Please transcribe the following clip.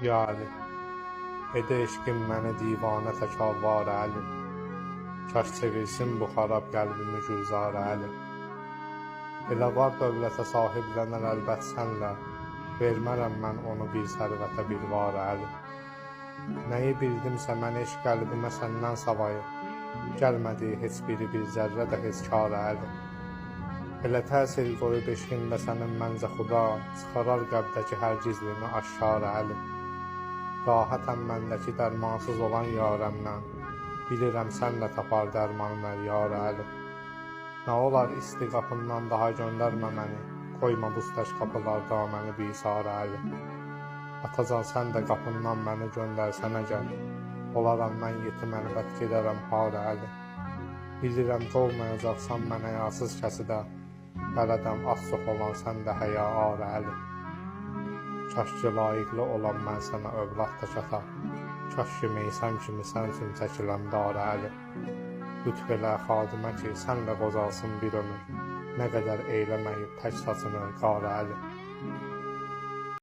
Ya Əli, edə eşqin məni divanə təkavvar Əli, kaş çevirsin bu xarab qəlbimi gülzar Əli. Elə var dövlətə sahiblənər əlbət sənlə, vermərəm mən onu bir sərvətə bir var Əli. Nəyi bildimsə mən eşq qəlbimə səndən savayı, gəlmədi heç biri bir zərrə də heç kar Əli. Elə təsir qoyub eşqində sənin məncə xuda, çıxarar qəlbdəki hər gizlini aşkar Əli. Rahatəm məndəki dərmansız olan yarəmdən, bilirəm sən də tapar dərmanlar yar Əli. Nə olar isti qapından daha göndərmə məni, qoyma buz-təş qapılarda məni bisar Əli. Atacan sən də qapından məni göndərsənə gəl, olaram mən yetim əlbət gedərəm har Əli. Bilirəm qovmayacaqsan mən həyasız kəsidə, bələdəm az çox olan sən də həya ar Əli. Kaş ki layiqli olan mən sənə övlad da çata, kaş ki meysəm kimi sən üçün çəkiləm dar Əli. Lütf elə xadimə ki sənlə qocalsın bir ömür, nə qədər eyləməyib tək saçını qar Əli.